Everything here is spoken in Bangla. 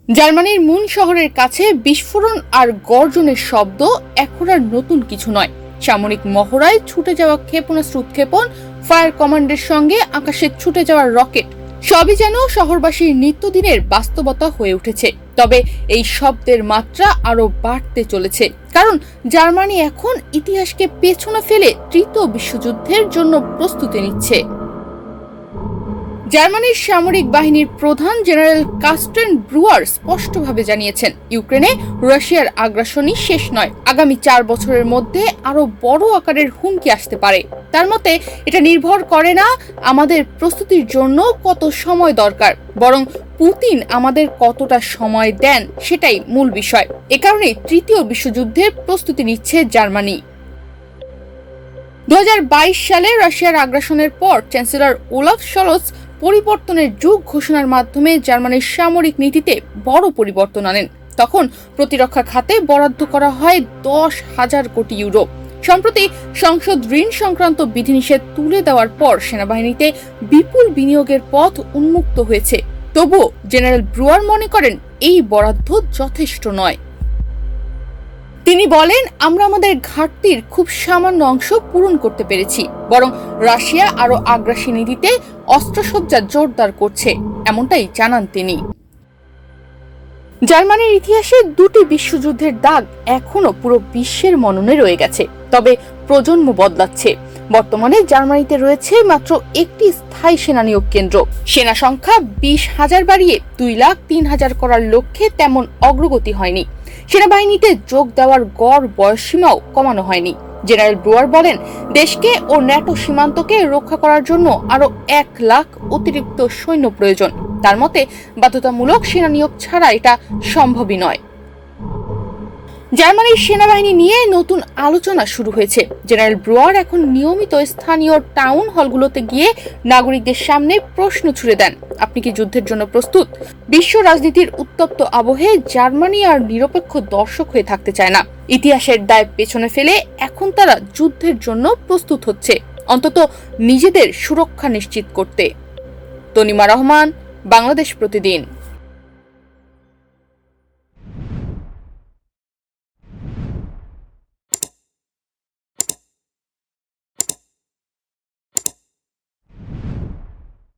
জার্মানির মুন শহরের কাছে বিস্ফোরণ আর গর্জনের শব্দ এখন আর নতুন কিছু নয়। সামরিক মহড়ায় ছুটে যাওয়া ক্ষেপণাস্ত্র উৎক্ষেপণ, ফায়ার কমান্ডের সঙ্গে আকাশে ছুটে যাওয়া রকেট, সবই যেন শহরবাসীর নিত্যদিনের বাস্তবতা হয়ে উঠেছে। তবে এই শব্দের মাত্রা আরো বাড়তে চলেছে, কারণ জার্মানি এখন ইতিহাসকে পেছনে ফেলে তৃতীয় বিশ্বযুদ্ধের জন্য প্রস্তুতি নিচ্ছে। জার্মানির সামরিক বাহিনীর প্রধান জেনারেল কার্স্টেন ব্রুয়ার স্পষ্টভাবে জানিয়েছেন, ইউক্রেনে রাশিয়ার আগ্রাসনই শেষ নয়, আগামী 4 বছরের মধ্যে আরো বড় আকারের হুমকি আসতে পারে। তার মতে এটা নির্ভর করে না আমাদের প্রস্তুতির জন্য কত সময় দরকার, বরং পুতিন আমাদের কতটা সময় দেন সেটাই মূল বিষয়। এ কারণে তৃতীয় বিশ্বযুদ্ধের প্রস্তুতি নিচ্ছে জার্মানি। 2022 সালে রাশিয়ার আগ্রাসনের পর চ্যান্সেলর ওলাফ শলৎস পরিবর্তনের যুগ ঘোষণার মাধ্যমে জার্মানির সামরিক নীতিতে বড় পরিবর্তন আনেন। তখন প্রতিরক্ষা খাতে বরাদ্দ করা হয় 10,000 কোটি ইউরো। সম্প্রতি সংসদ ঋণ সংক্রান্ত বিধিনিষেধ তুলে দেওয়ার পর সেনাবাহিনীতে বিপুল বিনিয়োগের পথ উন্মুক্ত হয়েছে। তবুও জেনারেল ব্রুয়ার মনে করেন এই বরাদ্দ যথেষ্ট নয়। তিনি বলেন, আমরা আমাদের ঘাটতির খুব সামান্য অংশ পূরণ করতে পেরেছি, বরং রাশিয়া আরো আগ্রাসী নীতিতে অস্ত্রসজ্জা জোরদার করছে, এমনটাই জানান তিনি। জার্মানির ইতিহাসে 2টি বিশ্বযুদ্ধের দাগ এখনো পুরো বিশ্বের মননে রয়ে গেছে, তবে প্রজন্ম বদলাচ্ছে। বর্তমানে জার্মানিতে রয়েছে মাত্র একটি স্থায়ী সেনা নিয়োগ কেন্দ্র। সেনা সংখ্যা 20,000 বাড়িয়ে 2,03,000 করার লক্ষ্যে তেমন অগ্রগতি হয়নি। সেনাবাহিনীতে যোগ দেওয়ার গড় বয়সসীমাও কমানো হয়নি। জেনারেল ব্রুয়ার বলেন, দেশকে ও ন্যাটো সীমান্তকে রক্ষা করার জন্য আরো 1 লাখ অতিরিক্ত সৈন্য প্রয়োজন। তার মতে বাধ্যতামূলক সেনা নিয়োগ ছাড়া এটা সম্ভবই নয়। জার্মানির সেনাবাহিনী নিয়ে নতুন আলোচনা শুরু হয়েছে। জেনারেল ব্রুয়ার এখন নিয়মিত স্থানীয় টাউন হলগুলোতে গিয়ে নাগরিকদের সামনে প্রশ্ন ছুড়ে দেন, আপনি কি যুদ্ধের জন্য প্রস্তুত? বিশ্ব রাজনীতির উত্তপ্ত আবহে জার্মানি আর নিরপেক্ষ দর্শক হয়ে থাকতে চায় না। ইতিহাসের দায় পেছনে ফেলে এখন তারা যুদ্ধের জন্য প্রস্তুত হচ্ছে, অন্তত নিজেদের সুরক্ষা নিশ্চিত করতে। তনিমা রহমান, বাংলাদেশ প্রতিদিন।